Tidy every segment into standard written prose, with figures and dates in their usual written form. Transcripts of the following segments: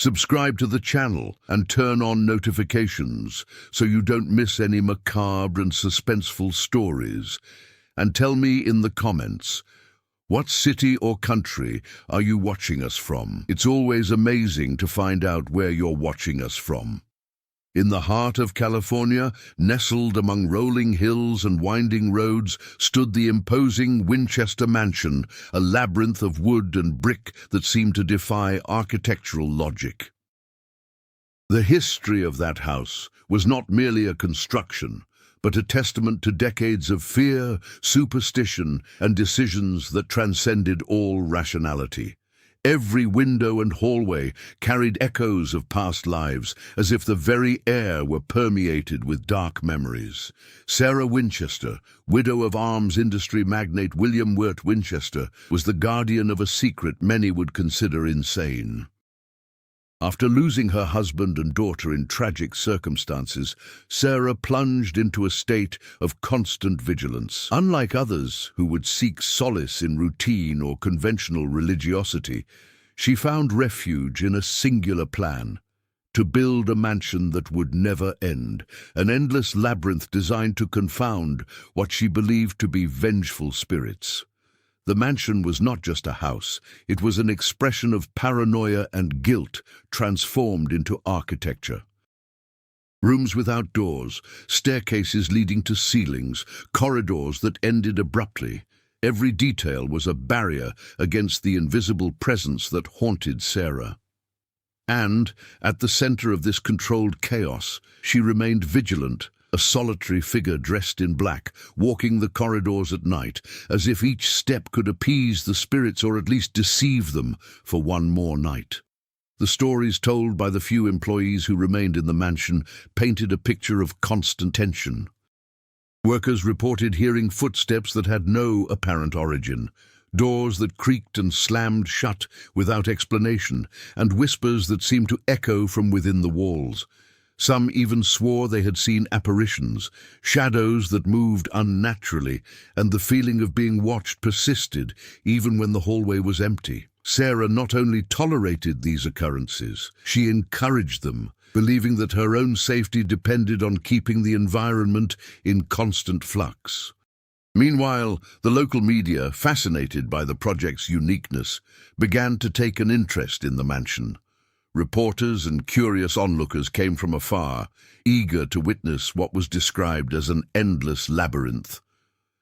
Subscribe to the channel and turn on notifications so you don't miss any macabre and suspenseful stories. And tell me in the comments, what city or country are you watching us from? It's always amazing to find out where you're watching us from. In the heart of California, nestled among rolling hills and winding roads, stood the imposing Winchester mansion, a labyrinth of wood and brick that seemed to defy architectural logic. The history of that house was not merely a construction, but a testament to decades of fear, superstition, and decisions that transcended all rationality. Every window and hallway carried echoes of past lives, as if the very air were permeated with dark memories. Sarah Winchester, widow of arms industry magnate William Wirt Winchester, was the guardian of a secret many would consider insane. After losing her husband and daughter in tragic circumstances, Sarah plunged into a state of constant vigilance. Unlike others who would seek solace in routine or conventional religiosity, she found refuge in a singular plan: to build a mansion that would never end, an endless labyrinth designed to confound what she believed to be vengeful spirits. The mansion was not just a house, it was an expression of paranoia and guilt transformed into architecture. Rooms without doors, staircases leading to ceilings, corridors that ended abruptly. Every detail was a barrier against the invisible presence that haunted Sarah. And, at the center of this controlled chaos, she remained vigilant, a solitary figure dressed in black, walking the corridors at night, as if each step could appease the spirits or at least deceive them for one more night. The stories told by the few employees who remained in the mansion painted a picture of constant tension. Workers reported hearing footsteps that had no apparent origin, doors that creaked and slammed shut without explanation, and whispers that seemed to echo from within the walls. Some even swore they had seen apparitions, shadows that moved unnaturally, and the feeling of being watched persisted even when the hallway was empty. Sarah not only tolerated these occurrences, she encouraged them, believing that her own safety depended on keeping the environment in constant flux. Meanwhile, the local media, fascinated by the project's uniqueness, began to take an interest in the mansion. Reporters and curious onlookers came from afar, eager to witness what was described as an endless labyrinth.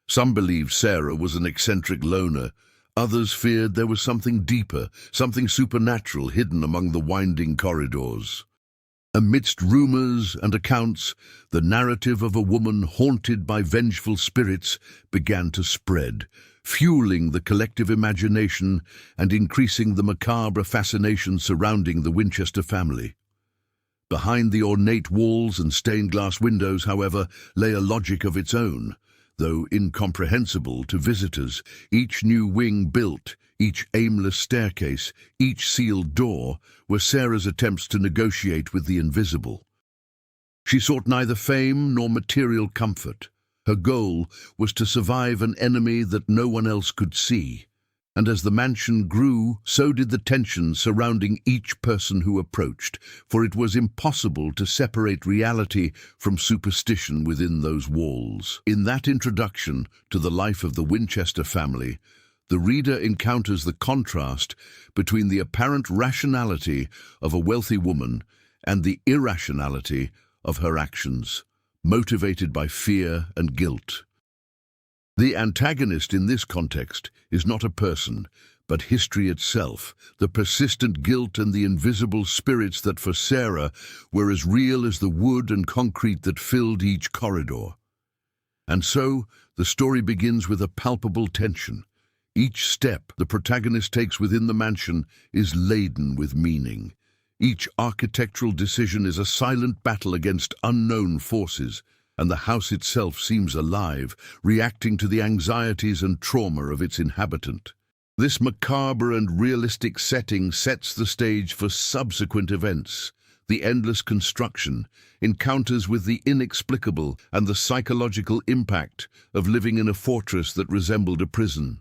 Some believed Sarah was an eccentric loner. Others feared there was something deeper, something supernatural hidden among the winding corridors. Amidst rumors and accounts, the narrative of a woman haunted by vengeful spirits began to spread, fueling the collective imagination and increasing the macabre fascination surrounding the Winchester family. Behind the ornate walls and stained-glass windows, however, lay a logic of its own. Though incomprehensible to visitors, each new wing built, each aimless staircase, each sealed door, were Sarah's attempts to negotiate with the invisible. She sought neither fame nor material comfort. Her goal was to survive an enemy that no one else could see. And as the mansion grew, so did the tension surrounding each person who approached, for it was impossible to separate reality from superstition within those walls. In that introduction to the life of the Winchester family, the reader encounters the contrast between the apparent rationality of a wealthy woman and the irrationality of her actions, motivated by fear and guilt. The antagonist in this context is not a person, but history itself, the persistent guilt and the invisible spirits that for Sarah were as real as the wood and concrete that filled each corridor. And so, the story begins with a palpable tension. Each step the protagonist takes within the mansion is laden with meaning. Each architectural decision is a silent battle against unknown forces, and the house itself seems alive, reacting to the anxieties and trauma of its inhabitant. This macabre and realistic setting sets the stage for subsequent events: the endless construction, encounters with the inexplicable, and the psychological impact of living in a fortress that resembled a prison.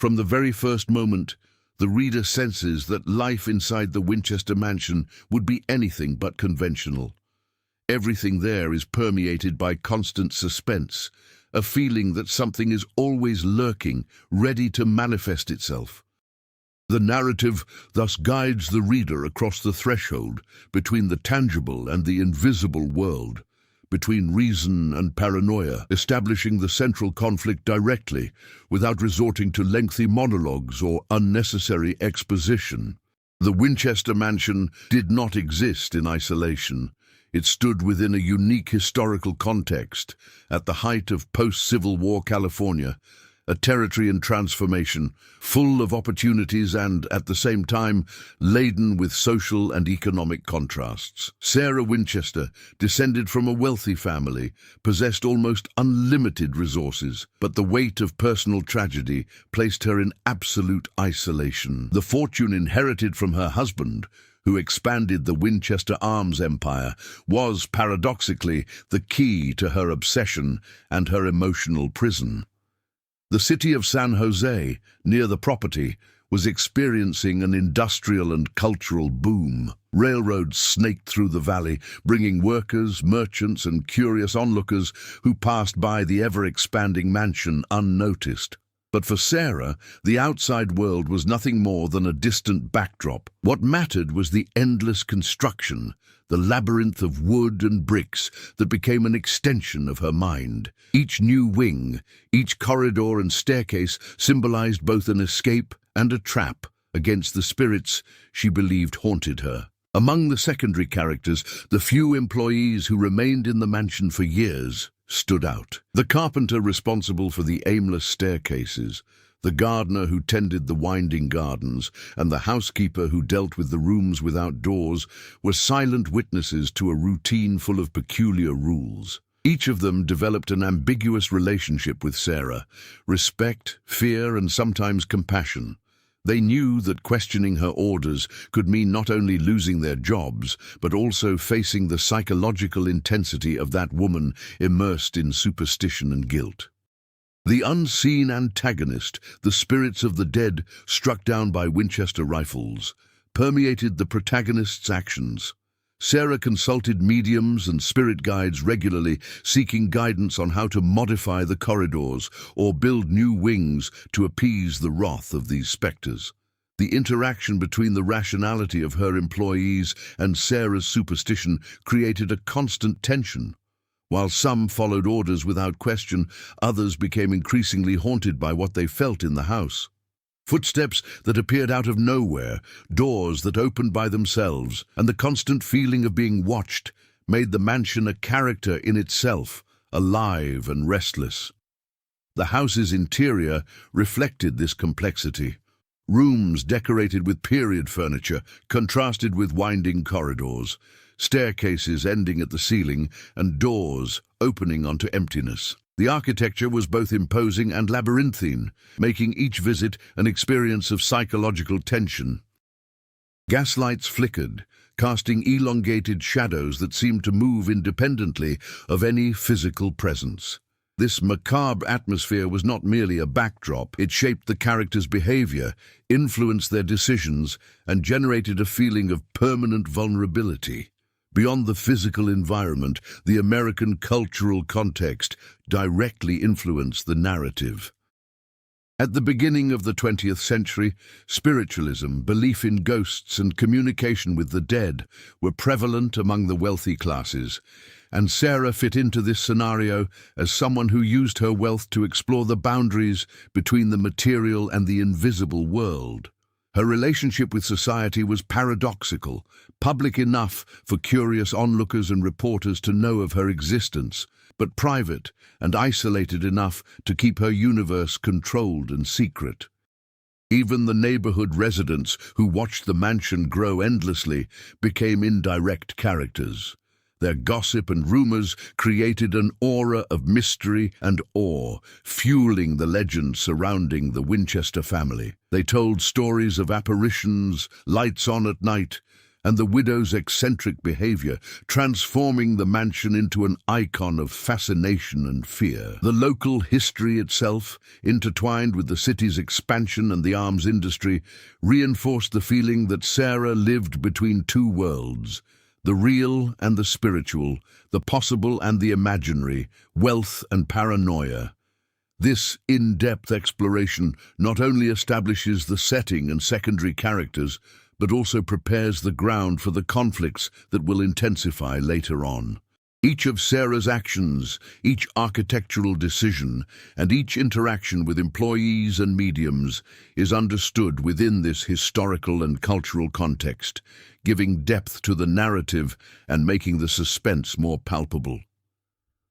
From the very first moment, The reader senses that life inside the Winchester mansion would be anything but conventional. Everything there is permeated by constant suspense, a feeling that something is always lurking, ready to manifest itself. The narrative thus guides the reader across the threshold between the tangible and the invisible world, between reason and paranoia, establishing the central conflict directly, without resorting to lengthy monologues or unnecessary exposition. The Winchester mansion did not exist in isolation. It stood within a unique historical context, at the height of post-Civil War California, a territory in transformation, full of opportunities and, at the same time, laden with social and economic contrasts. Sarah Winchester, descended from a wealthy family, possessed almost unlimited resources, but the weight of personal tragedy placed her in absolute isolation. The fortune inherited from her husband, who expanded the Winchester arms empire, was, paradoxically, the key to her obsession and her emotional prison. The city of San Jose, near the property, was experiencing an industrial and cultural boom. Railroads snaked through the valley, bringing workers, merchants, and curious onlookers who passed by the ever-expanding mansion unnoticed. But for Sarah, the outside world was nothing more than a distant backdrop. What mattered was the endless construction, the labyrinth of wood and bricks that became an extension of her mind. Each new wing, each corridor and staircase symbolized both an escape and a trap against the spirits she believed haunted her. Among the secondary characters, the few employees who remained in the mansion for years stood out. The carpenter responsible for the aimless staircases, the gardener who tended the winding gardens, and the housekeeper who dealt with the rooms without doors were silent witnesses to a routine full of peculiar rules. Each of them developed an ambiguous relationship with Sarah: respect, fear, and sometimes compassion. They knew that questioning her orders could mean not only losing their jobs, but also facing the psychological intensity of that woman immersed in superstition and guilt. The unseen antagonist, the spirits of the dead struck down by Winchester rifles, permeated the protagonist's actions. Sarah consulted mediums and spirit guides regularly, seeking guidance on how to modify the corridors or build new wings to appease the wrath of these specters. The interaction between the rationality of her employees and Sarah's superstition created a constant tension. While some followed orders without question, others became increasingly haunted by what they felt in the house. Footsteps that appeared out of nowhere, doors that opened by themselves, and the constant feeling of being watched made the mansion a character in itself, alive and restless. The house's interior reflected this complexity. Rooms decorated with period furniture contrasted with winding corridors, staircases ending at the ceiling, and doors opening onto emptiness. The architecture was both imposing and labyrinthine, making each visit an experience of psychological tension. Gaslights flickered, casting elongated shadows that seemed to move independently of any physical presence. This macabre atmosphere was not merely a backdrop. It shaped the characters' behavior, influenced their decisions, and generated a feeling of permanent vulnerability. Beyond the physical environment, the American cultural context directly influenced the narrative. At the beginning of the 20th century, spiritualism, belief in ghosts, and communication with the dead were prevalent among the wealthy classes, and Sarah fit into this scenario as someone who used her wealth to explore the boundaries between the material and the invisible world. Her relationship with society was paradoxical, public enough for curious onlookers and reporters to know of her existence, but private and isolated enough to keep her universe controlled and secret. Even the neighborhood residents who watched the mansion grow endlessly became indirect characters. Their gossip and rumors created an aura of mystery and awe, fueling the legends surrounding the Winchester family. They told stories of apparitions, lights on at night, and the widow's eccentric behavior, transforming the mansion into an icon of fascination and fear. The local history itself, intertwined with the city's expansion and the arms industry, reinforced the feeling that Sarah lived between two worlds, the real and the spiritual, the possible and the imaginary, wealth and paranoia. This in-depth exploration not only establishes the setting and secondary characters, but also prepares the ground for the conflicts that will intensify later on. Each of Sarah's actions, each architectural decision, and each interaction with employees and mediums is understood within this historical and cultural context, giving depth to the narrative and making the suspense more palpable.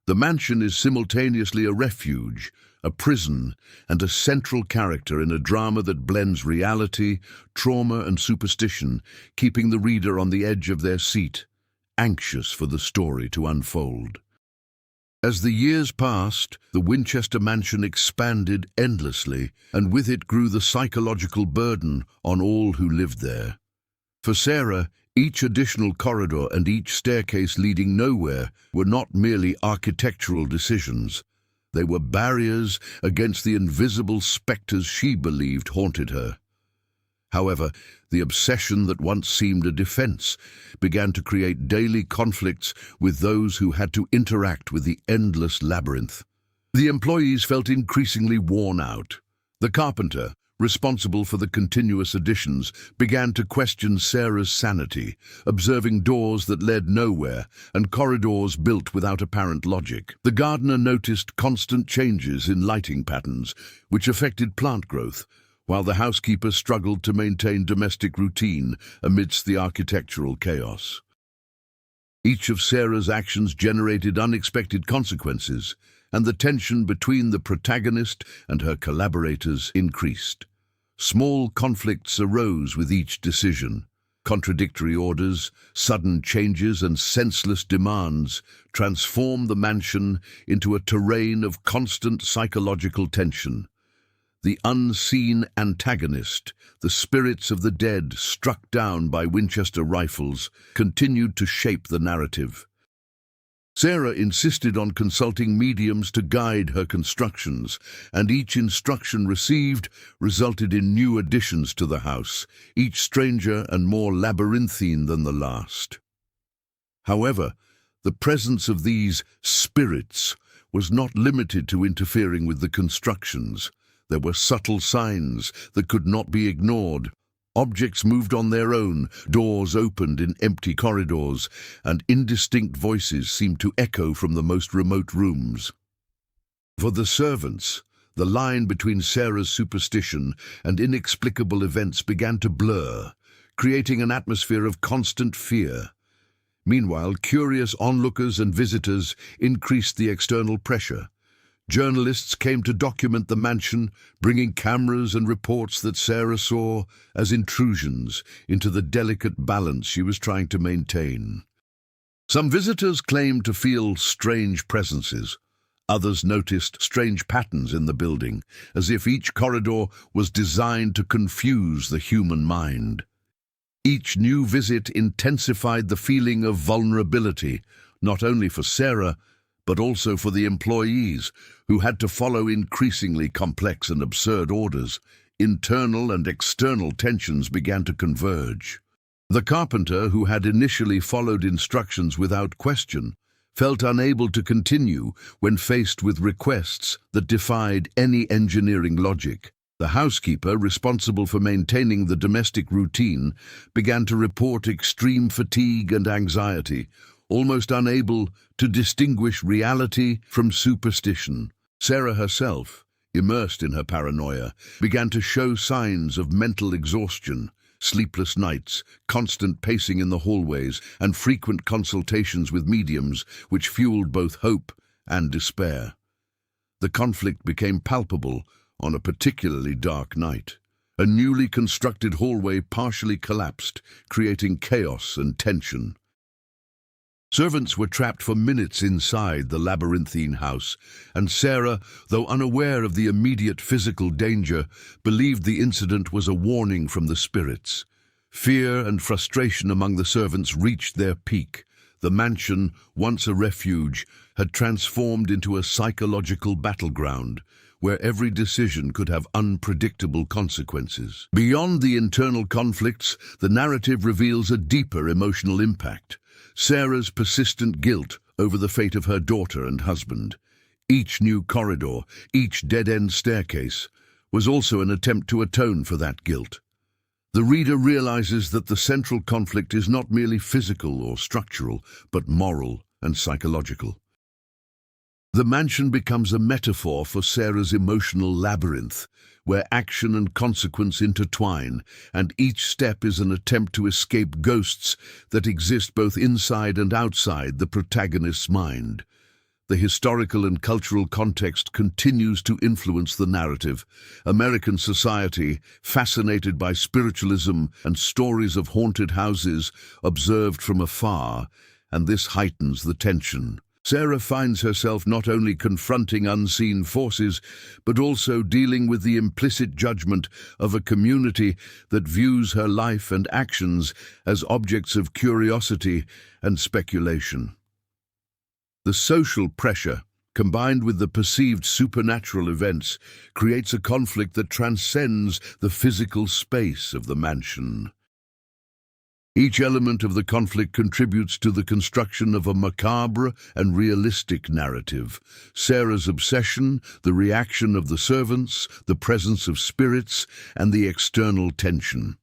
The mansion is simultaneously a refuge, a prison, and a central character in a drama that blends reality, trauma, and superstition, keeping the reader on the edge of their seat, anxious for the story to unfold. As the years passed, the Winchester mansion expanded endlessly, and with it grew the psychological burden on all who lived there. For Sarah, each additional corridor and each staircase leading nowhere were not merely architectural decisions. They were barriers against the invisible specters she believed haunted her. However, the obsession that once seemed a defense began to create daily conflicts with those who had to interact with the endless labyrinth. The employees felt increasingly worn out. The carpenter, responsible for the continuous additions, began to question Sarah's sanity, observing doors that led nowhere and corridors built without apparent logic. The gardener noticed constant changes in lighting patterns, which affected plant growth, while the housekeeper struggled to maintain domestic routine amidst the architectural chaos. Each of Sarah's actions generated unexpected consequences, and the tension between the protagonist and her collaborators increased. Small conflicts arose with each decision. Contradictory orders, sudden changes, and senseless demands transformed the mansion into a terrain of constant psychological tension. The unseen antagonist, the spirits of the dead struck down by Winchester rifles, continued to shape the narrative. Sarah insisted on consulting mediums to guide her constructions, and each instruction received resulted in new additions to the house, each stranger and more labyrinthine than the last. However, the presence of these spirits was not limited to interfering with the constructions. There were subtle signs that could not be ignored. Objects moved on their own, doors opened in empty corridors, and indistinct voices seemed to echo from the most remote rooms. For the servants, the line between Sarah's superstition and inexplicable events began to blur, creating an atmosphere of constant fear. Meanwhile, curious onlookers and visitors increased the external pressure. Journalists came to document the mansion, bringing cameras and reports that Sarah saw as intrusions into the delicate balance she was trying to maintain. Some visitors claimed to feel strange presences. Others noticed strange patterns in the building, as if each corridor was designed to confuse the human mind. Each new visit intensified the feeling of vulnerability, not only for Sarah, but also for the employees, who had to follow increasingly complex and absurd orders. Internal and external tensions began to converge. The carpenter, who had initially followed instructions without question, felt unable to continue when faced with requests that defied any engineering logic. The housekeeper, responsible for maintaining the domestic routine, began to report extreme fatigue and anxiety, almost unable to distinguish reality from superstition. Sarah herself, immersed in her paranoia, began to show signs of mental exhaustion. Sleepless nights, constant pacing in the hallways, and frequent consultations with mediums, which fueled both hope and despair. The conflict became palpable on a particularly dark night. A newly constructed hallway partially collapsed, creating chaos and tension. Servants were trapped for minutes inside the labyrinthine house, and Sarah, though unaware of the immediate physical danger, believed the incident was a warning from the spirits. Fear and frustration among the servants reached their peak. The mansion, once a refuge, had transformed into a psychological battleground, where every decision could have unpredictable consequences. Beyond the internal conflicts, the narrative reveals a deeper emotional impact. Sarah's persistent guilt over the fate of her daughter and husband. Each new corridor, each dead-end staircase, was also an attempt to atone for that guilt. The reader realizes that the central conflict is not merely physical or structural, but moral and psychological. The mansion becomes a metaphor for Sarah's emotional labyrinth, where action and consequence intertwine, and each step is an attempt to escape ghosts that exist both inside and outside the protagonist's mind. The historical and cultural context continues to influence the narrative. American society, fascinated by spiritualism and stories of haunted houses observed from afar, and this heightens the tension. Sarah finds herself not only confronting unseen forces, but also dealing with the implicit judgment of a community that views her life and actions as objects of curiosity and speculation. The social pressure, combined with the perceived supernatural events, creates a conflict that transcends the physical space of the mansion. Each element of the conflict contributes to the construction of a macabre and realistic narrative. Sarah's obsession, the reaction of the servants, the presence of spirits, and the external tension.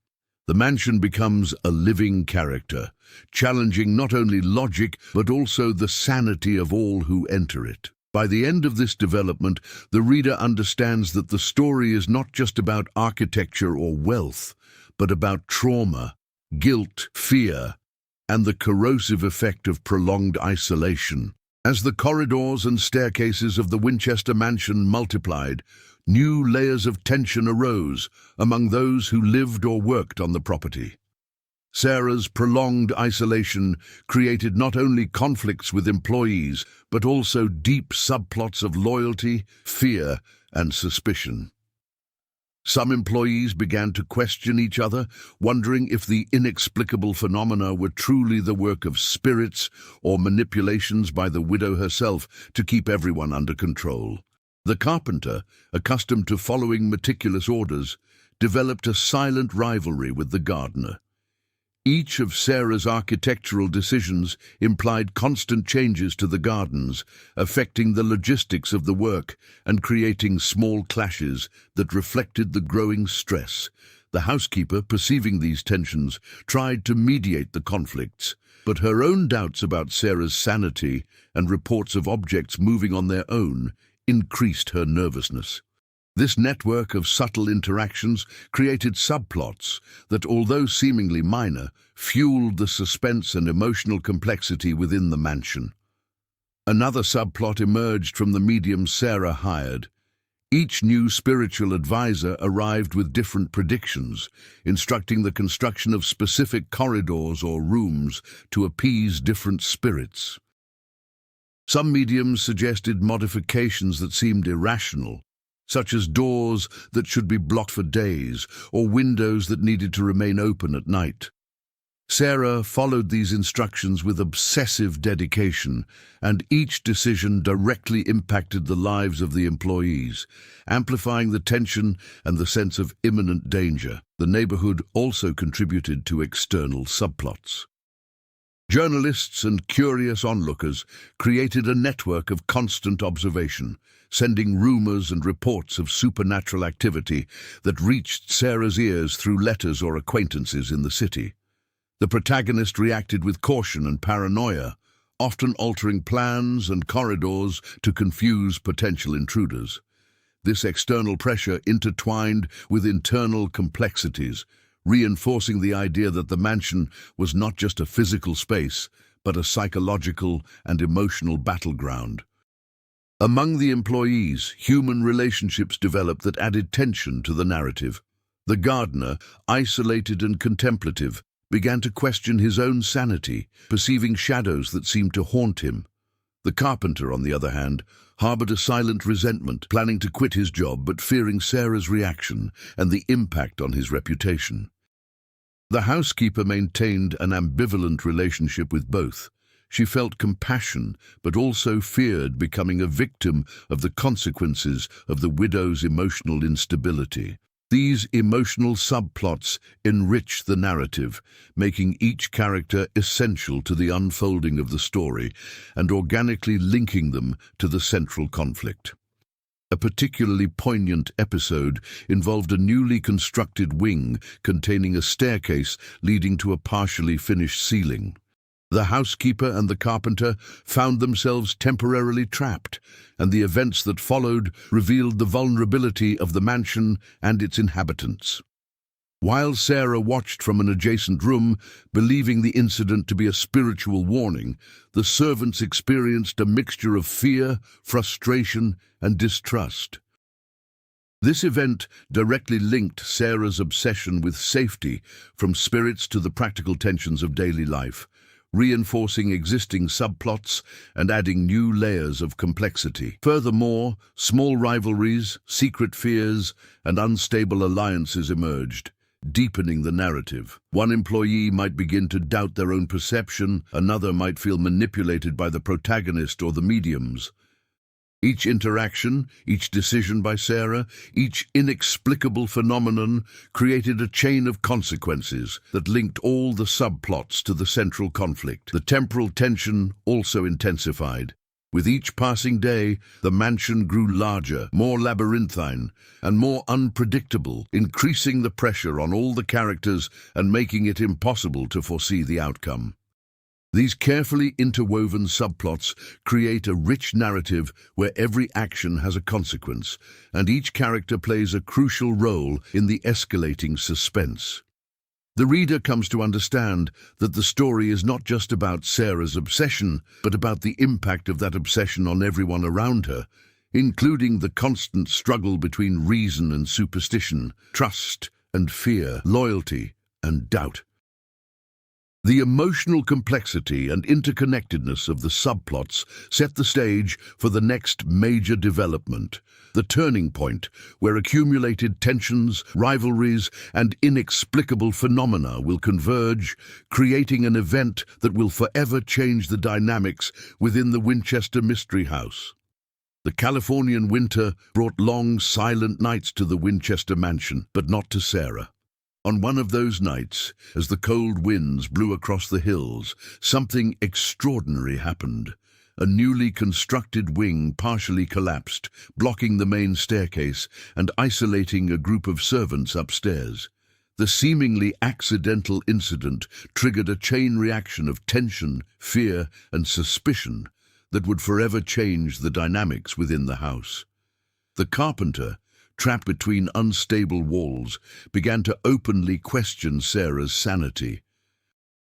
The mansion becomes a living character, challenging not only logic but also the sanity of all who enter it. By the end of this development, the reader understands that the story is not just about architecture or wealth, but about trauma, guilt, fear, and the corrosive effect of prolonged isolation. As the corridors and staircases of the Winchester mansion multiplied, new layers of tension arose among those who lived or worked on the property. Sarah's prolonged isolation created not only conflicts with employees, but also deep subplots of loyalty, fear, and suspicion. Some employees began to question each other, wondering if the inexplicable phenomena were truly the work of spirits or manipulations by the widow herself to keep everyone under control. The carpenter, accustomed to following meticulous orders, developed a silent rivalry with the gardener. Each of Sarah's architectural decisions implied constant changes to the gardens, affecting the logistics of the work and creating small clashes that reflected the growing stress. The housekeeper, perceiving these tensions, tried to mediate the conflicts, but her own doubts about Sarah's sanity and reports of objects moving on their own increased her nervousness. This network of subtle interactions created subplots that, although seemingly minor, fueled the suspense and emotional complexity within the mansion. Another subplot emerged from the medium Sarah hired. Each new spiritual advisor arrived with different predictions, instructing the construction of specific corridors or rooms to appease different spirits. Some mediums suggested modifications that seemed irrational, such as doors that should be blocked for days or windows that needed to remain open at night. Sarah followed these instructions with obsessive dedication, and each decision directly impacted the lives of the employees, amplifying the tension and the sense of imminent danger. The neighborhood also contributed to external subplots. Journalists and curious onlookers created a network of constant observation, sending rumors and reports of supernatural activity that reached Sarah's ears through letters or acquaintances in the city. The protagonist reacted with caution and paranoia, often altering plans and corridors to confuse potential intruders. This external pressure intertwined with internal complexities, reinforcing the idea that the mansion was not just a physical space, but a psychological and emotional battleground. Among the employees, human relationships developed that added tension to the narrative. The gardener, isolated and contemplative, began to question his own sanity, perceiving shadows that seemed to haunt him. The carpenter, on the other hand, harbored a silent resentment, planning to quit his job but fearing Sarah's reaction and the impact on his reputation. The housekeeper maintained an ambivalent relationship with both. She felt compassion, but also feared becoming a victim of the consequences of the widow's emotional instability. These emotional subplots enrich the narrative, making each character essential to the unfolding of the story and organically linking them to the central conflict. A particularly poignant episode involved a newly constructed wing containing a staircase leading to a partially finished ceiling. The housekeeper and the carpenter found themselves temporarily trapped, and the events that followed revealed the vulnerability of the mansion and its inhabitants. While Sarah watched from an adjacent room, believing the incident to be a spiritual warning, the servants experienced a mixture of fear, frustration, and distrust. This event directly linked Sarah's obsession with safety, from spirits to the practical tensions of daily life, reinforcing existing subplots and adding new layers of complexity. Furthermore, small rivalries, secret fears, and unstable alliances emerged, deepening the narrative. One employee might begin to doubt their own perception, another might feel manipulated by the protagonist or the mediums. Each interaction, each decision by Sarah, each inexplicable phenomenon created a chain of consequences that linked all the subplots to the central conflict. The temporal tension also intensified. With each passing day, the mansion grew larger, more labyrinthine, and more unpredictable, increasing the pressure on all the characters and making it impossible to foresee the outcome. These carefully interwoven subplots create a rich narrative where every action has a consequence, and each character plays a crucial role in the escalating suspense. The reader comes to understand that the story is not just about Sarah's obsession, but about the impact of that obsession on everyone around her, including the constant struggle between reason and superstition, trust and fear, loyalty and doubt. The emotional complexity and interconnectedness of the subplots set the stage for the next major development, the turning point, where accumulated tensions, rivalries, and inexplicable phenomena will converge, creating an event that will forever change the dynamics within the Winchester Mystery House. The Californian winter brought long, silent nights to the Winchester mansion, but not to Sarah. On one of those nights, as the cold winds blew across the hills, something extraordinary happened. A newly constructed wing partially collapsed, blocking the main staircase and isolating a group of servants upstairs. The seemingly accidental incident triggered a chain reaction of tension, fear, and suspicion that would forever change the dynamics within the house. The carpenter, trapped between unstable walls, began to openly question Sarah's sanity.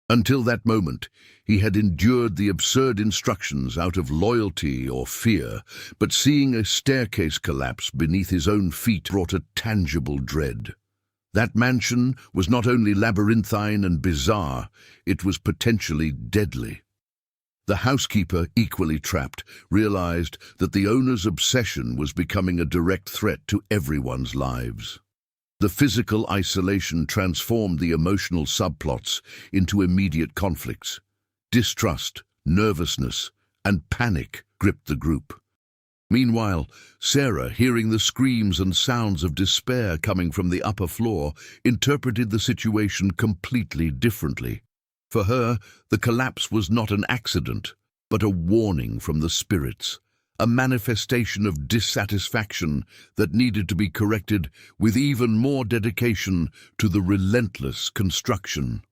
Until that moment, he had endured the absurd instructions out of loyalty or fear, but seeing a staircase collapse beneath his own feet brought a tangible dread. That mansion was not only labyrinthine and bizarre, it was potentially deadly. The housekeeper, equally trapped, realized that the owner's obsession was becoming a direct threat to everyone's lives. The physical isolation transformed the emotional subplots into immediate conflicts. Distrust, nervousness, and panic gripped the group. Meanwhile, Sarah, hearing the screams and sounds of despair coming from the upper floor, interpreted the situation completely differently. For her, the collapse was not an accident, but a warning from the spirits, a manifestation of dissatisfaction that needed to be corrected with even more dedication to the relentless construction.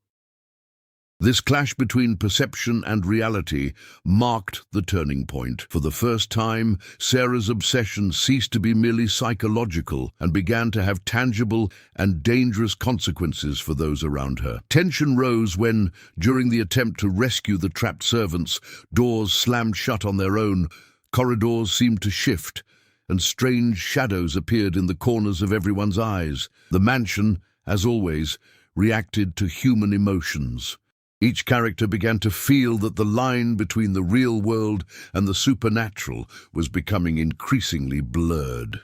This clash between perception and reality marked the turning point. For the first time, Sarah's obsession ceased to be merely psychological and began to have tangible and dangerous consequences for those around her. Tension rose when, during the attempt to rescue the trapped servants, doors slammed shut on their own, corridors seemed to shift, and strange shadows appeared in the corners of everyone's eyes. The mansion, as always, reacted to human emotions. Each character began to feel that the line between the real world and the supernatural was becoming increasingly blurred.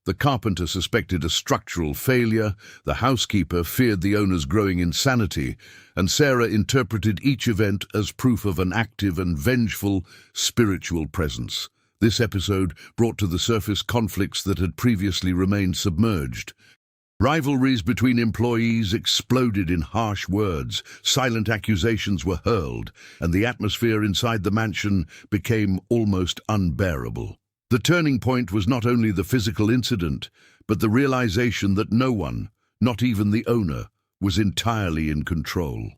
The carpenter suspected a structural failure, the housekeeper feared the owner's growing insanity, and Sarah interpreted each event as proof of an active and vengeful spiritual presence. This episode brought to the surface conflicts that had previously remained submerged. Rivalries between employees exploded in harsh words, silent accusations were hurled, and the atmosphere inside the mansion became almost unbearable. The turning point was not only the physical incident, but the realization that no one, not even the owner, was entirely in control.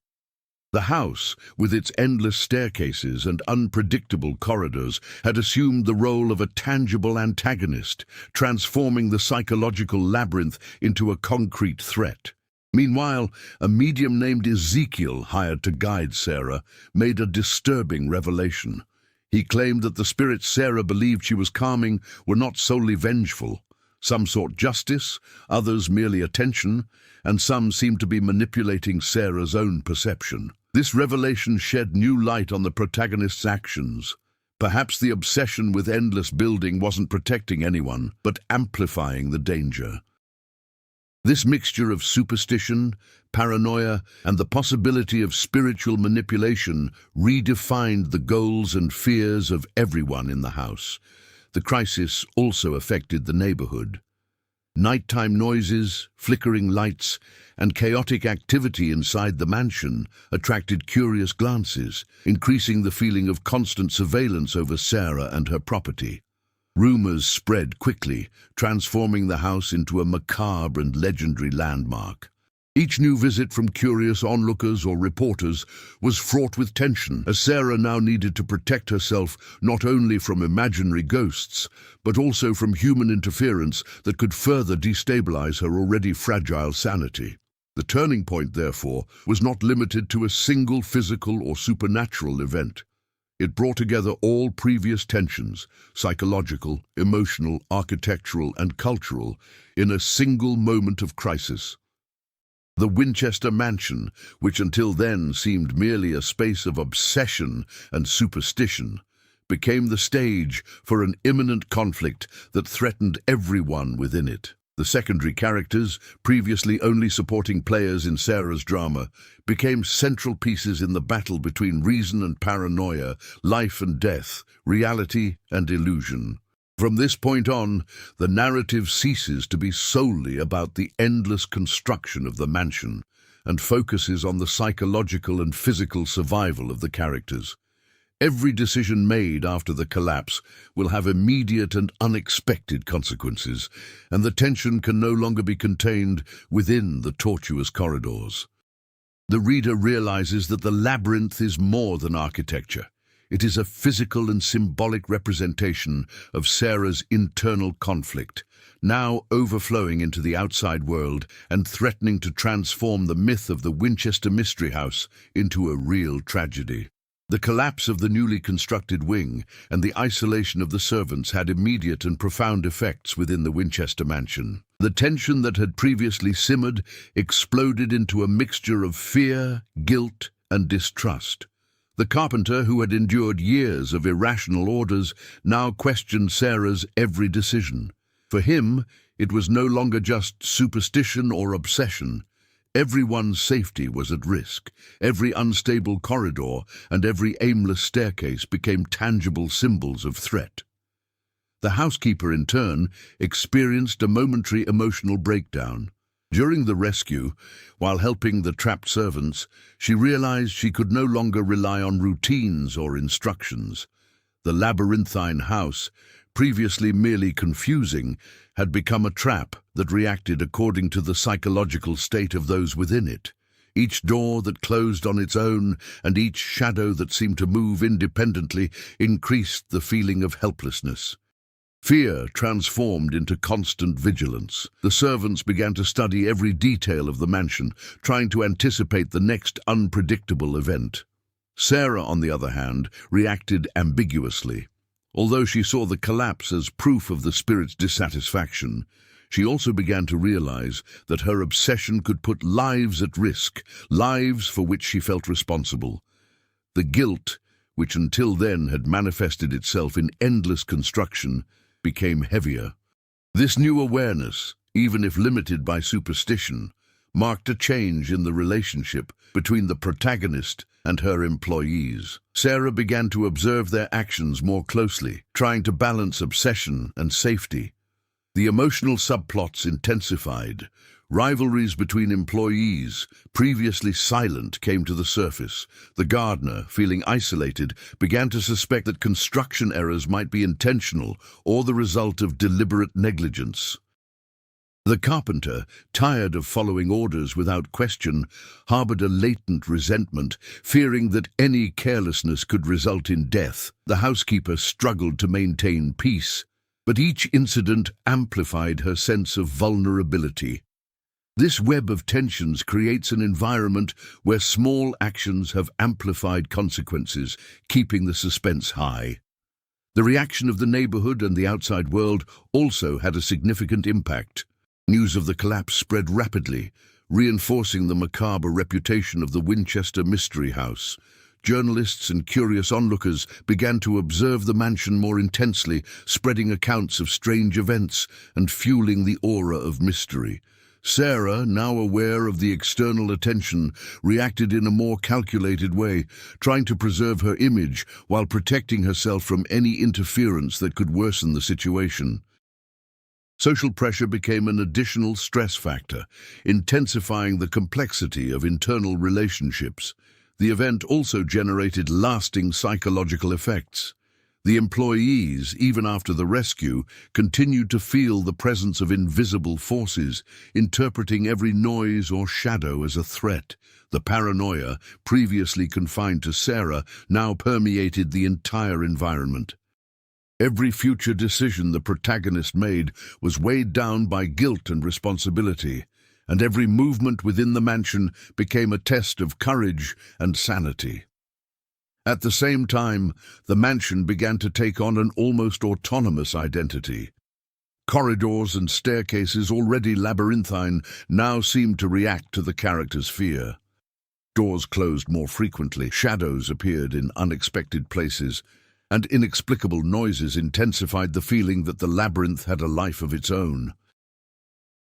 The house, with its endless staircases and unpredictable corridors, had assumed the role of a tangible antagonist, transforming the psychological labyrinth into a concrete threat. Meanwhile, a medium named Ezekiel, hired to guide Sarah, made a disturbing revelation. He claimed that the spirits Sarah believed she was calming were not solely vengeful. Some sought justice, others merely attention, and some seemed to be manipulating Sarah's own perception. This revelation shed new light on the protagonist's actions. Perhaps the obsession with endless building wasn't protecting anyone, but amplifying the danger. This mixture of superstition, paranoia, and the possibility of spiritual manipulation redefined the goals and fears of everyone in the house. The crisis also affected the neighborhood. Nighttime noises, flickering lights, and chaotic activity inside the mansion attracted curious glances, increasing the feeling of constant surveillance over Sarah and her property. Rumors spread quickly, transforming the house into a macabre and legendary landmark. Each new visit from curious onlookers or reporters was fraught with tension, as Sarah now needed to protect herself not only from imaginary ghosts, but also from human interference that could further destabilize her already fragile sanity. The turning point, therefore, was not limited to a single physical or supernatural event. It brought together all previous tensions, psychological, emotional, architectural, and cultural, in a single moment of crisis. The Winchester mansion, which until then seemed merely a space of obsession and superstition, became the stage for an imminent conflict that threatened everyone within it. The secondary characters, previously only supporting players in Sarah's drama, became central pieces in the battle between reason and paranoia, life and death, reality and illusion. From this point on, the narrative ceases to be solely about the endless construction of the mansion and focuses on the psychological and physical survival of the characters. Every decision made after the collapse will have immediate and unexpected consequences, and the tension can no longer be contained within the tortuous corridors. The reader realizes that the labyrinth is more than architecture. It is a physical and symbolic representation of Sarah's internal conflict, now overflowing into the outside world and threatening to transform the myth of the Winchester Mystery House into a real tragedy. The collapse of the newly constructed wing and the isolation of the servants had immediate and profound effects within the Winchester mansion. The tension that had previously simmered exploded into a mixture of fear, guilt, and distrust. The carpenter, who had endured years of irrational orders, now questioned Sarah's every decision. For him, it was no longer just superstition or obsession. Everyone's safety was at risk. Every unstable corridor and every aimless staircase became tangible symbols of threat. The housekeeper, in turn, experienced a momentary emotional breakdown. During the rescue, while helping the trapped servants, she realized she could no longer rely on routines or instructions. The labyrinthine house, previously merely confusing, had become a trap that reacted according to the psychological state of those within it. Each door that closed on its own and each shadow that seemed to move independently increased the feeling of helplessness. Fear transformed into constant vigilance. The servants began to study every detail of the mansion, trying to anticipate the next unpredictable event. Sarah, on the other hand, reacted ambiguously. Although she saw the collapse as proof of the spirit's dissatisfaction, she also began to realize that her obsession could put lives at risk, lives for which she felt responsible. The guilt, which until then had manifested itself in endless construction, became heavier. This new awareness, even if limited by superstition, marked a change in the relationship between the protagonist and her employees. Sarah began to observe their actions more closely, trying to balance obsession and safety. The emotional subplots intensified. Rivalries between employees, previously silent, came to the surface. The gardener, feeling isolated, began to suspect that construction errors might be intentional or the result of deliberate negligence. The carpenter, tired of following orders without question, harbored a latent resentment, fearing that any carelessness could result in death. The housekeeper struggled to maintain peace, but each incident amplified her sense of vulnerability. This web of tensions creates an environment where small actions have amplified consequences, keeping the suspense high. The reaction of the neighborhood and the outside world also had a significant impact. News of the collapse spread rapidly, reinforcing the macabre reputation of the Winchester mystery house. Journalists and curious onlookers began to observe the mansion more intensely, spreading accounts of strange events and fueling the aura of mystery. Sarah, now aware of the external attention, reacted in a more calculated way, trying to preserve her image while protecting herself from any interference that could worsen the situation. Social pressure became an additional stress factor, intensifying the complexity of internal relationships. The event also generated lasting psychological effects. The employees, even after the rescue, continued to feel the presence of invisible forces, interpreting every noise or shadow as a threat. The paranoia, previously confined to Sarah, now permeated the entire environment. Every future decision the protagonist made was weighed down by guilt and responsibility, and every movement within the mansion became a test of courage and sanity. At the same time, the mansion began to take on an almost autonomous identity. Corridors and staircases, already labyrinthine, now seemed to react to the character's fear. Doors closed more frequently, shadows appeared in unexpected places, and inexplicable noises intensified the feeling that the labyrinth had a life of its own.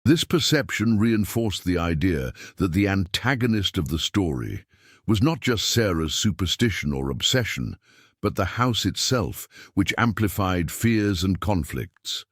This perception reinforced the idea that the antagonist of the story was not just Sarah's superstition or obsession, but the house itself, which amplified fears and conflicts.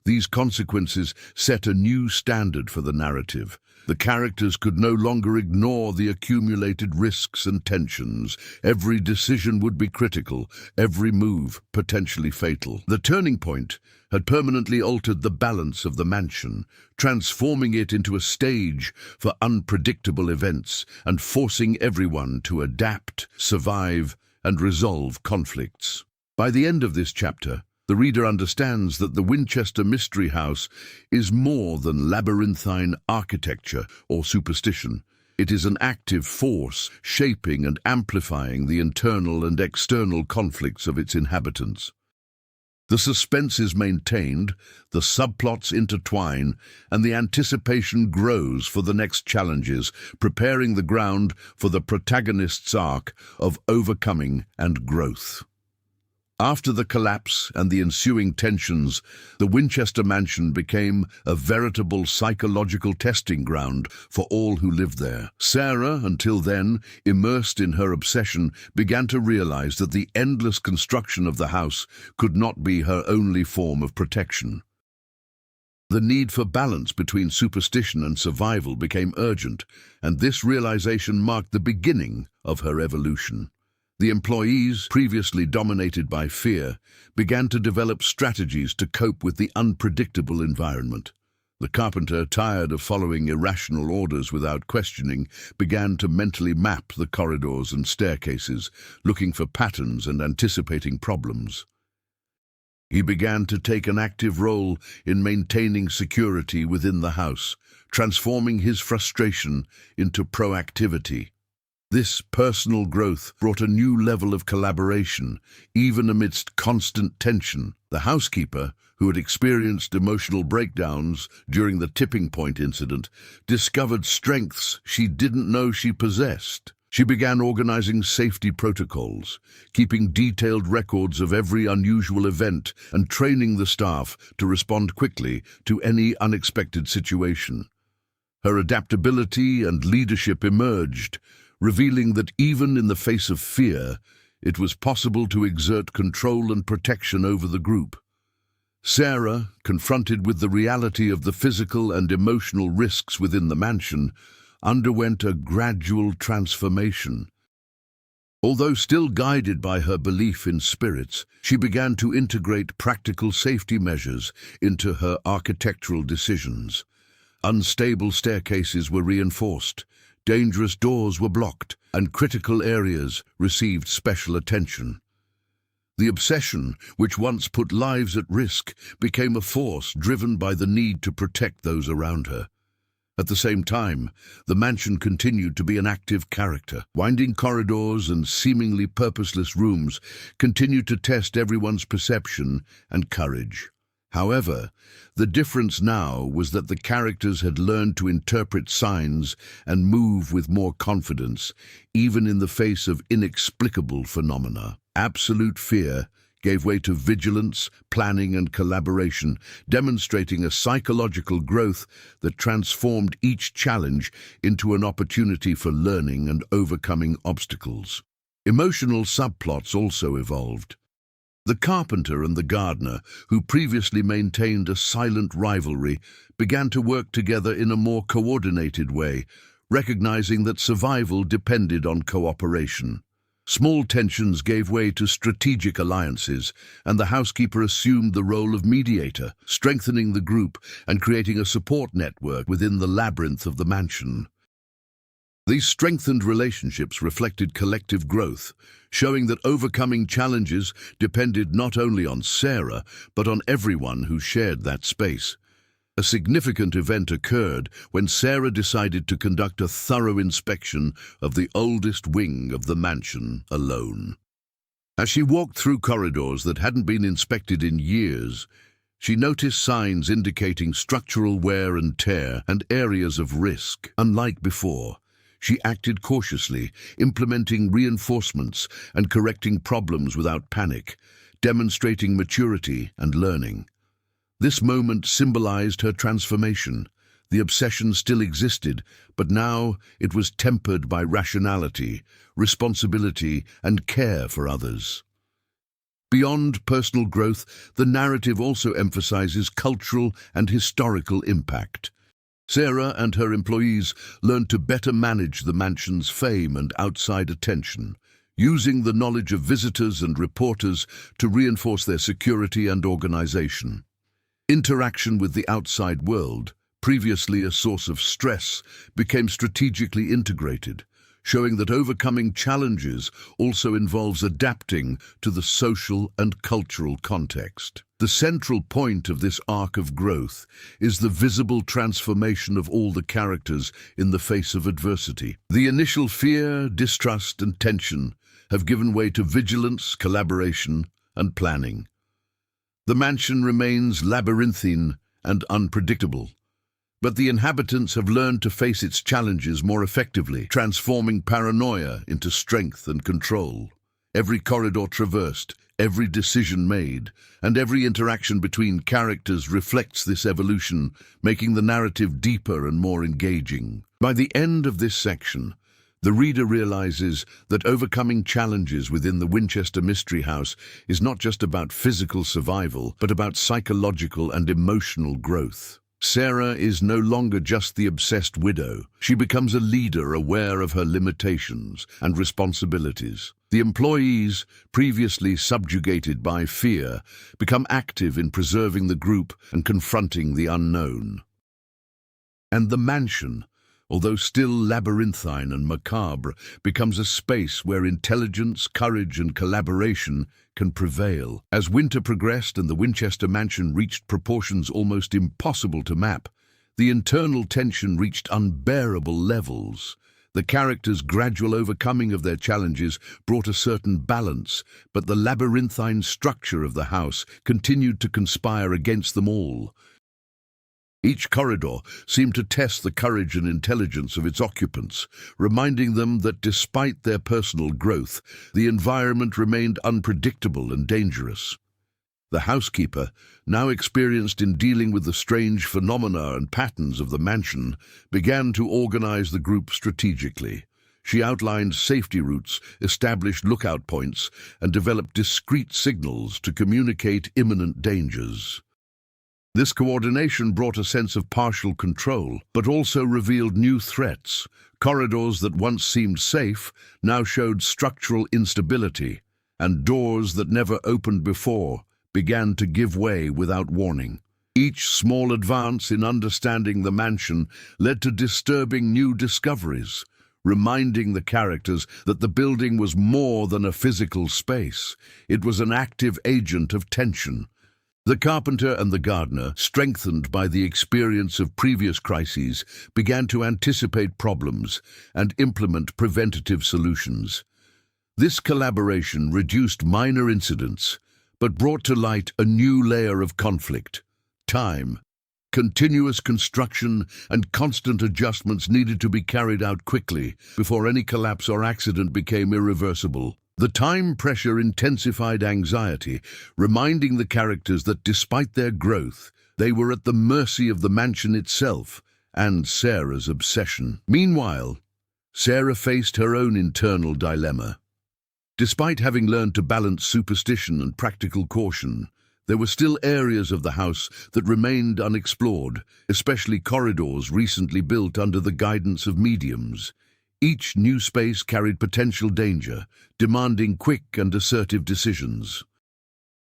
These consequences set a new standard for the narrative. The characters could no longer ignore the accumulated risks and tensions. Every decision would be critical, every move potentially fatal. The turning point had permanently altered the balance of the mansion, transforming it into a stage for unpredictable events and forcing everyone to adapt, survive, and resolve conflicts. By the end of this chapter, the reader understands that the Winchester Mystery House is more than labyrinthine architecture or superstition. It is an active force shaping and amplifying the internal and external conflicts of its inhabitants. The suspense is maintained, the subplots intertwine, and the anticipation grows for the next challenges, preparing the ground for the protagonist's arc of overcoming and growth. After the collapse and the ensuing tensions, the Winchester mansion became a veritable psychological testing ground for all who lived there. Sarah, until then, immersed in her obsession, began to realize that the endless construction of the house could not be her only form of protection. The need for balance between superstition and survival became urgent, and this realization marked the beginning of her evolution. The employees, previously dominated by fear, began to develop strategies to cope with the unpredictable environment. The carpenter, tired of following irrational orders without questioning, began to mentally map the corridors and staircases, looking for patterns and anticipating problems. He began to take an active role in maintaining security within the house, transforming his frustration into proactivity. This personal growth brought a new level of collaboration, even amidst constant tension. The housekeeper, who had experienced emotional breakdowns during the tipping point incident, discovered strengths she didn't know she possessed. She began organizing safety protocols, keeping detailed records of every unusual event and training the staff to respond quickly to any unexpected situation. Her adaptability and leadership emerged, revealing that even in the face of fear, it was possible to exert control and protection over the group. Sarah, confronted with the reality of the physical and emotional risks within the mansion, underwent a gradual transformation. Although still guided by her belief in spirits, she began to integrate practical safety measures into her architectural decisions. Unstable staircases were reinforced, dangerous doors were blocked, and critical areas received special attention. The obsession, which once put lives at risk, became a force driven by the need to protect those around her. At the same time, the mansion continued to be an active character. Winding corridors and seemingly purposeless rooms continued to test everyone's perception and courage. However, the difference now was that the characters had learned to interpret signs and move with more confidence, even in the face of inexplicable phenomena. Absolute fear gave way to vigilance, planning, and collaboration, demonstrating a psychological growth that transformed each challenge into an opportunity for learning and overcoming obstacles. Emotional subplots also evolved. The carpenter and the gardener, who previously maintained a silent rivalry, began to work together in a more coordinated way, recognizing that survival depended on cooperation. Small tensions gave way to strategic alliances, and the housekeeper assumed the role of mediator, strengthening the group and creating a support network within the labyrinth of the mansion. These strengthened relationships reflected collective growth, showing that overcoming challenges depended not only on Sarah, but on everyone who shared that space. A significant event occurred when Sarah decided to conduct a thorough inspection of the oldest wing of the mansion alone. As she walked through corridors that hadn't been inspected in years, she noticed signs indicating structural wear and tear and areas of risk. Unlike before, she acted cautiously, implementing reinforcements and correcting problems without panic, demonstrating maturity and learning. This moment symbolized her transformation. The obsession still existed, but now it was tempered by rationality, responsibility, and care for others. Beyond personal growth, the narrative also emphasizes cultural and historical impact. Sarah and her employees learned to better manage the mansion's fame and outside attention, using the knowledge of visitors and reporters to reinforce their security and organization. Interaction with the outside world, previously a source of stress, became strategically integrated, showing that overcoming challenges also involves adapting to the social and cultural context. The central point of this arc of growth is the visible transformation of all the characters in the face of adversity. The initial fear, distrust, and tension have given way to vigilance, collaboration, and planning. The mansion remains labyrinthine and unpredictable, but the inhabitants have learned to face its challenges more effectively, transforming paranoia into strength and control. Every corridor traversed, every decision made, and every interaction between characters reflects this evolution, making the narrative deeper and more engaging. By the end of this section, the reader realizes that overcoming challenges within the Winchester Mystery House is not just about physical survival, but about psychological and emotional growth. Sarah is no longer just the obsessed widow. She becomes a leader aware of her limitations and responsibilities. The employees, previously subjugated by fear, become active in preserving the group and confronting the unknown. And the mansion, although still labyrinthine and macabre, becomes a space where intelligence, courage, and collaboration can prevail. As winter progressed and the Winchester mansion reached proportions almost impossible to map, the internal tension reached unbearable levels. The characters' gradual overcoming of their challenges brought a certain balance, but the labyrinthine structure of the house continued to conspire against them all. Each corridor seemed to test the courage and intelligence of its occupants, reminding them that despite their personal growth, the environment remained unpredictable and dangerous. The housekeeper, now experienced in dealing with the strange phenomena and patterns of the mansion, began to organize the group strategically. She outlined safety routes, established lookout points, and developed discreet signals to communicate imminent dangers. This coordination brought a sense of partial control, but also revealed new threats. Corridors that once seemed safe now showed structural instability, and doors that never opened before began to give way without warning. Each small advance in understanding the mansion led to disturbing new discoveries, reminding the characters that the building was more than a physical space. It was an active agent of tension. The carpenter and the gardener, strengthened by the experience of previous crises, began to anticipate problems and implement preventative solutions. This collaboration reduced minor incidents, but brought to light a new layer of conflict. Time, continuous construction, and constant adjustments needed to be carried out quickly before any collapse or accident became irreversible. The time pressure intensified anxiety, reminding the characters that despite their growth, they were at the mercy of the mansion itself and Sarah's obsession. Meanwhile, Sarah faced her own internal dilemma. Despite having learned to balance superstition and practical caution, there were still areas of the house that remained unexplored, especially corridors recently built under the guidance of mediums. Each new space carried potential danger, demanding quick and assertive decisions.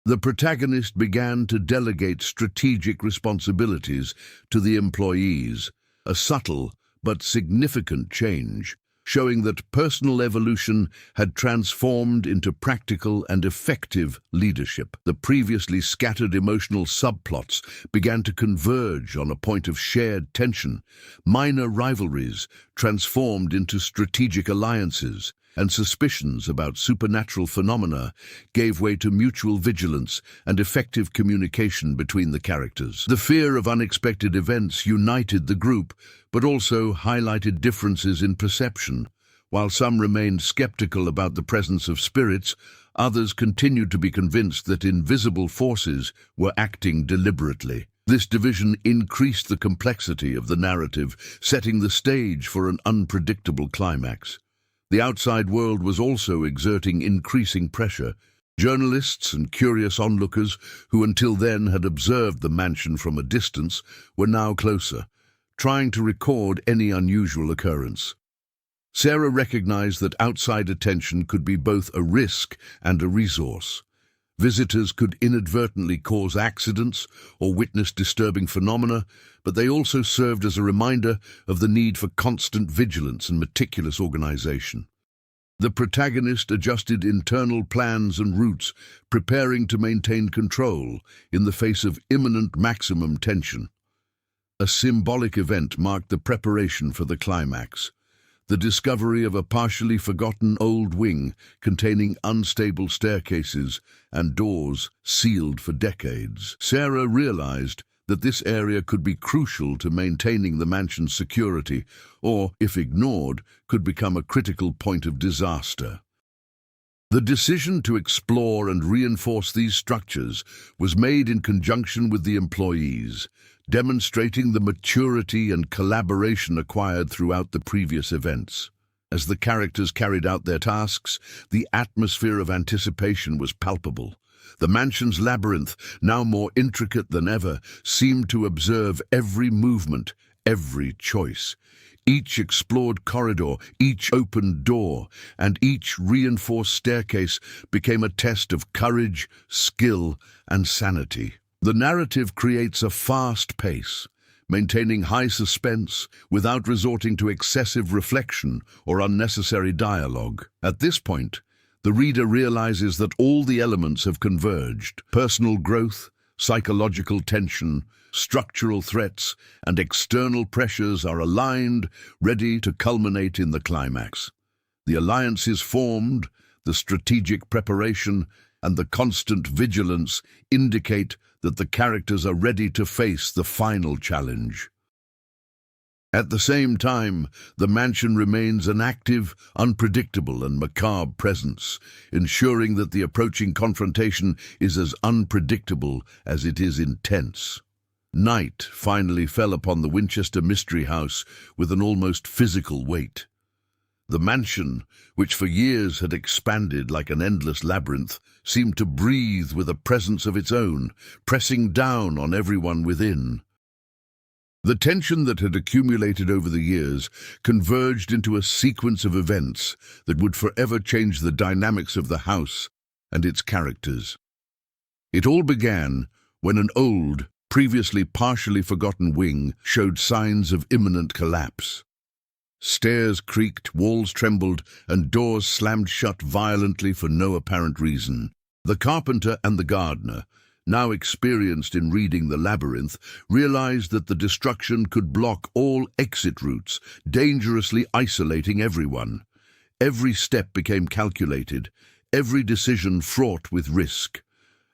The protagonist began to delegate strategic responsibilities to the employees, a subtle but significant change, showing that personal evolution had transformed into practical and effective leadership. The previously scattered emotional subplots began to converge on a point of shared tension. Minor rivalries transformed into strategic alliances, and suspicions about supernatural phenomena gave way to mutual vigilance and effective communication between the characters. The fear of unexpected events united the group, but also highlighted differences in perception. While some remained skeptical about the presence of spirits, others continued to be convinced that invisible forces were acting deliberately. This division increased the complexity of the narrative, setting the stage for an unpredictable climax. The outside world was also exerting increasing pressure. Journalists and curious onlookers, who until then had observed the mansion from a distance, were now closer, trying to record any unusual occurrence. Sarah recognized that outside attention could be both a risk and a resource. Visitors could inadvertently cause accidents or witness disturbing phenomena, but they also served as a reminder of the need for constant vigilance and meticulous organization. The protagonist adjusted internal plans and routes, preparing to maintain control in the face of imminent maximum tension. A symbolic event marked the preparation for the climax. The discovery of a partially forgotten old wing containing unstable staircases and doors sealed for decades. Sarah realized that this area could be crucial to maintaining the mansion's security, or, if ignored, could become a critical point of disaster. The decision to explore and reinforce these structures was made in conjunction with the employees, demonstrating the maturity and collaboration acquired throughout the previous events. As the characters carried out their tasks, the atmosphere of anticipation was palpable. The mansion's labyrinth, now more intricate than ever, seemed to observe every movement, every choice. Each explored corridor, each opened door, and each reinforced staircase became a test of courage, skill, and sanity. The narrative creates a fast pace, maintaining high suspense without resorting to excessive reflection or unnecessary dialogue. At this point, the reader realizes that all the elements have converged: personal growth, psychological tension, structural threats, and external pressures are aligned, ready to culminate in the climax. The alliances formed, the strategic preparation, and the constant vigilance indicate that the characters are ready to face the final challenge. At the same time, the mansion remains an active, unpredictable and macabre presence, ensuring that the approaching confrontation is as unpredictable as it is intense. Night finally fell upon the Winchester mystery house with an almost physical weight. The mansion, which for years had expanded like an endless labyrinth, seemed to breathe with a presence of its own, pressing down on everyone within. The tension that had accumulated over the years converged into a sequence of events that would forever change the dynamics of the house and its characters. It all began when an old, previously partially forgotten wing showed signs of imminent collapse. Stairs creaked, walls trembled, and doors slammed shut violently for no apparent reason. The carpenter and the gardener, now experienced in reading the labyrinth, realized that the destruction could block all exit routes, dangerously isolating everyone. Every step became calculated, every decision fraught with risk.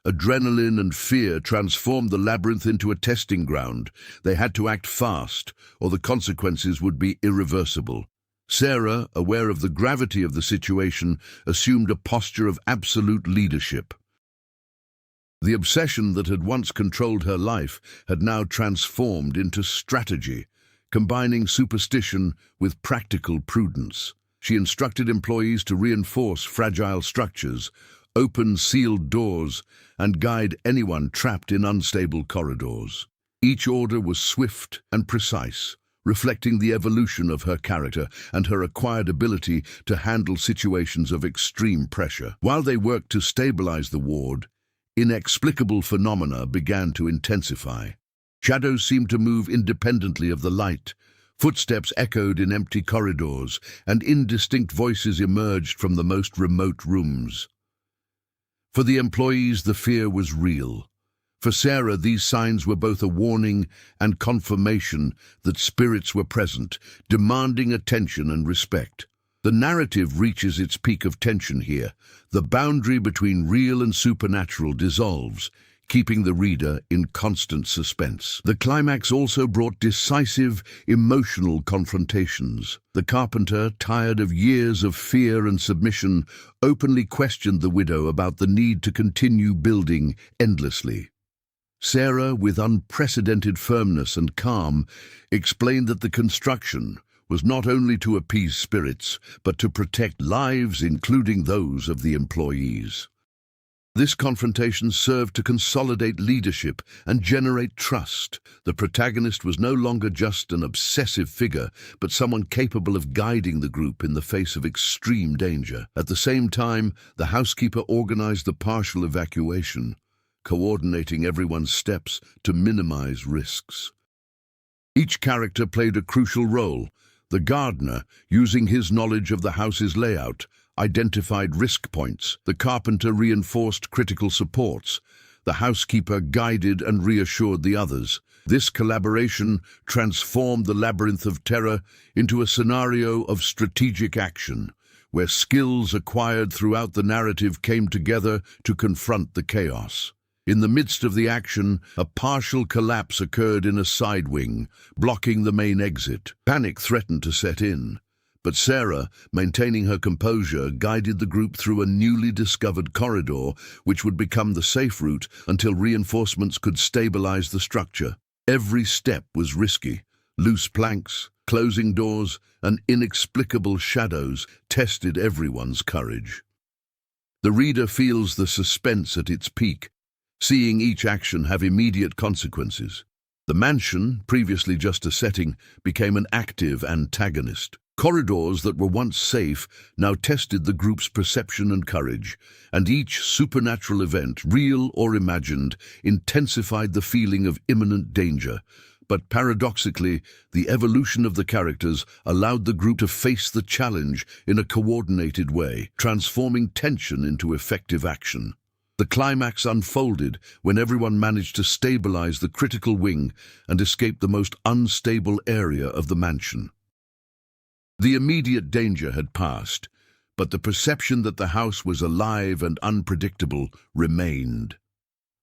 Adrenaline and fear transformed the labyrinth into a testing ground. They had to act fast, or the consequences would be irreversible. Sarah, aware of the gravity of the situation, assumed a posture of absolute leadership. The obsession that had once controlled her life had now transformed into strategy, combining superstition with practical prudence. She instructed employees to reinforce fragile structures, open sealed doors, and guide anyone trapped in unstable corridors. Each order was swift and precise, reflecting the evolution of her character and her acquired ability to handle situations of extreme pressure. While they worked to stabilize the ward, inexplicable phenomena began to intensify. Shadows seemed to move independently of the light. Footsteps echoed in empty corridors, and indistinct voices emerged from the most remote rooms. For the employees, the fear was real. For Sarah, these signs were both a warning and confirmation that spirits were present, demanding attention and respect. The narrative reaches its peak of tension here. The boundary between real and supernatural dissolves, keeping the reader in constant suspense. The climax also brought decisive, emotional confrontations. The carpenter, tired of years of fear and submission, openly questioned the widow about the need to continue building endlessly. Sarah, with unprecedented firmness and calm, explained that the construction was not only to appease spirits, but to protect lives, including those of the employees. This confrontation served to consolidate leadership and generate trust. The protagonist was no longer just an obsessive figure, but someone capable of guiding the group in the face of extreme danger. At the same time, the housekeeper organized the partial evacuation, coordinating everyone's steps to minimize risks. Each character played a crucial role. The gardener, using his knowledge of the house's layout, identified risk points. The carpenter reinforced critical supports. The housekeeper guided and reassured the others. This collaboration transformed the labyrinth of terror into a scenario of strategic action, where skills acquired throughout the narrative came together to confront the chaos. In the midst of the action, a partial collapse occurred in a side wing, blocking the main exit. Panic threatened to set in, but Sarah, maintaining her composure, guided the group through a newly discovered corridor, which would become the safe route until reinforcements could stabilize the structure. Every step was risky. Loose planks, closing doors, and inexplicable shadows tested everyone's courage. The reader feels the suspense at its peak, seeing each action have immediate consequences. The mansion, previously just a setting, became an active antagonist. Corridors that were once safe now tested the group's perception and courage, and each supernatural event, real or imagined, intensified the feeling of imminent danger. But paradoxically, the evolution of the characters allowed the group to face the challenge in a coordinated way, transforming tension into effective action. The climax unfolded when everyone managed to stabilize the critical wing and escape the most unstable area of the mansion. The immediate danger had passed, but the perception that the house was alive and unpredictable remained.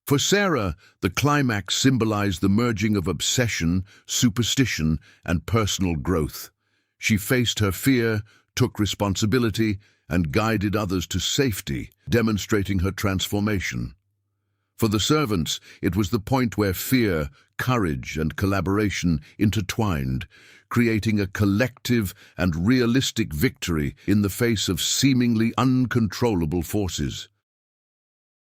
For Sarah, the climax symbolized the merging of obsession, superstition, and personal growth. She faced her fear, took responsibility, and guided others to safety, demonstrating her transformation. For the servants, it was the point where fear, courage, and collaboration intertwined, creating a collective and realistic victory in the face of seemingly uncontrollable forces.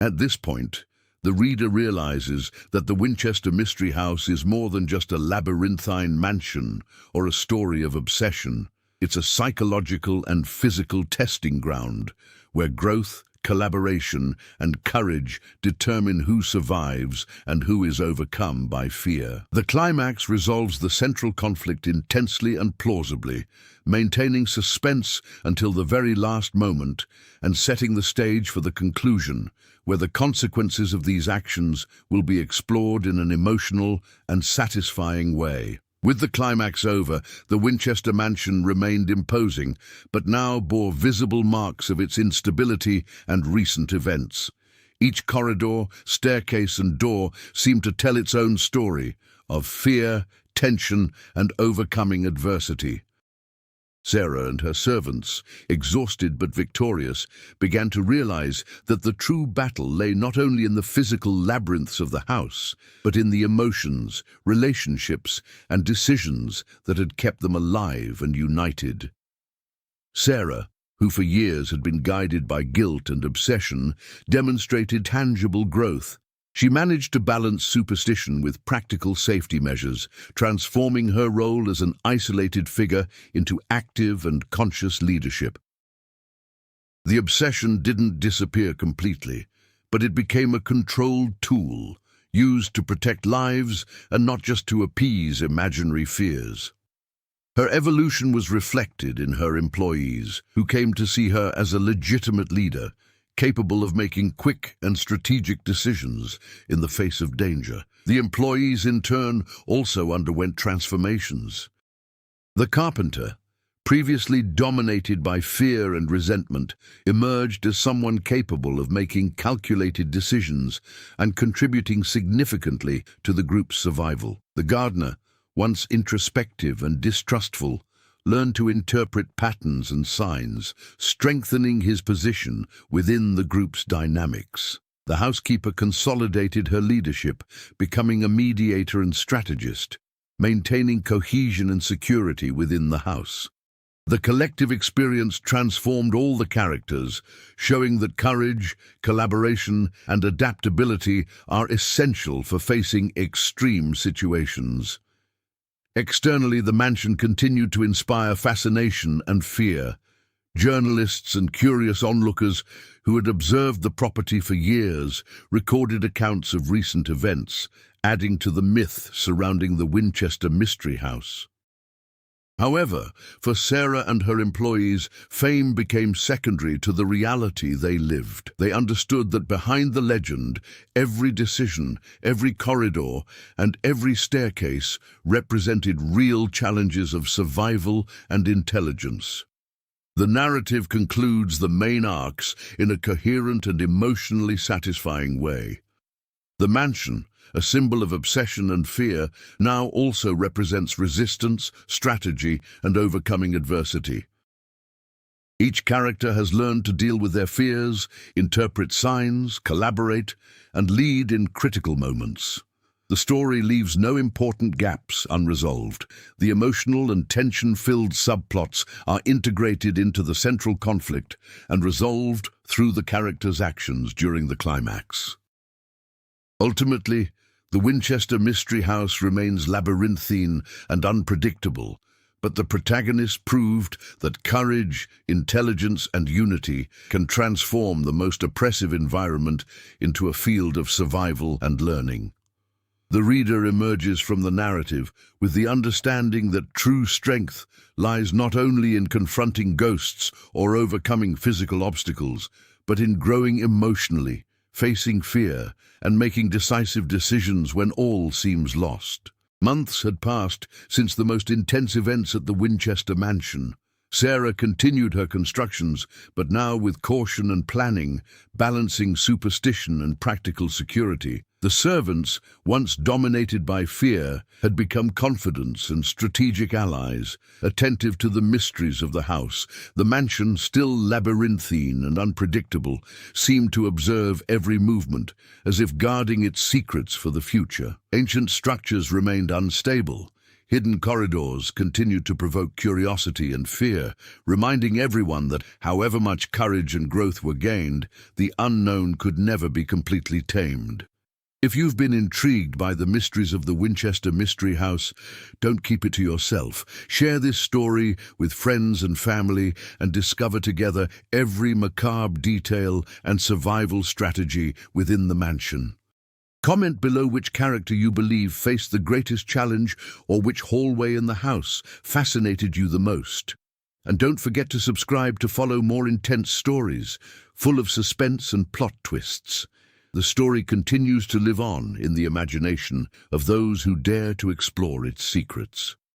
At this point, the reader realizes that the Winchester Mystery House is more than just a labyrinthine mansion or a story of obsession. It's a psychological and physical testing ground where growth, collaboration, and courage determine who survives and who is overcome by fear. The climax resolves the central conflict intensely and plausibly, maintaining suspense until the very last moment and setting the stage for the conclusion, where the consequences of these actions will be explored in an emotional and satisfying way. With the climax over, the Winchester mansion remained imposing, but now bore visible marks of its instability and recent events. Each corridor, staircase, and door seemed to tell its own story of fear, tension, and overcoming adversity. Sarah and her servants, exhausted but victorious, began to realize that the true battle lay not only in the physical labyrinths of the house, but in the emotions, relationships, and decisions that had kept them alive and united. Sarah, who for years had been guided by guilt and obsession, demonstrated tangible growth. She managed to balance superstition with practical safety measures, transforming her role as an isolated figure into active and conscious leadership. The obsession didn't disappear completely, but it became a controlled tool, used to protect lives and not just to appease imaginary fears. Her evolution was reflected in her employees, who came to see her as a legitimate leader, capable of making quick and strategic decisions in the face of danger. The employees, in turn, also underwent transformations. The carpenter, previously dominated by fear and resentment, emerged as someone capable of making calculated decisions and contributing significantly to the group's survival. The gardener, once introspective and distrustful, learned to interpret patterns and signs, strengthening his position within the group's dynamics. The housekeeper consolidated her leadership, becoming a mediator and strategist, maintaining cohesion and security within the house. The collective experience transformed all the characters, showing that courage, collaboration, and adaptability are essential for facing extreme situations. Externally, the mansion continued to inspire fascination and fear. Journalists and curious onlookers who had observed the property for years recorded accounts of recent events, adding to the myth surrounding the Winchester Mystery House. However, for Sarah and her employees, fame became secondary to the reality they lived. They understood that behind the legend, every decision, every corridor, and every staircase represented real challenges of survival and intelligence. The narrative concludes the main arcs in a coherent and emotionally satisfying way. The mansion, a symbol of obsession and fear, now also represents resistance, strategy, and overcoming adversity. Each character has learned to deal with their fears, interpret signs, collaborate, and lead in critical moments. The story leaves no important gaps unresolved. The emotional and tension-filled subplots are integrated into the central conflict and resolved through the characters' actions during the climax. Ultimately, the Winchester Mystery House remains labyrinthine and unpredictable, but the protagonist proved that courage, intelligence, and unity can transform the most oppressive environment into a field of survival and learning. The reader emerges from the narrative with the understanding that true strength lies not only in confronting ghosts or overcoming physical obstacles, but in growing emotionally, facing fear, and making decisive decisions when all seems lost. Months had passed since the most intense events at the Winchester mansion, Sarah continued her constructions, but now with caution and planning, balancing superstition and practical security. The servants, once dominated by fear, had become confidants and strategic allies, attentive to the mysteries of the house. The mansion, still labyrinthine and unpredictable, seemed to observe every movement, as if guarding its secrets for the future. Ancient structures remained unstable. Hidden corridors continued to provoke curiosity and fear, reminding everyone that, however much courage and growth were gained, the unknown could never be completely tamed. If you've been intrigued by the mysteries of the Winchester Mystery House, don't keep it to yourself. Share this story with friends and family and discover together every macabre detail and survival strategy within the mansion. Comment below which character you believe faced the greatest challenge or which hallway in the house fascinated you the most. And don't forget to subscribe to follow more intense stories, full of suspense and plot twists. The story continues to live on in the imagination of those who dare to explore its secrets.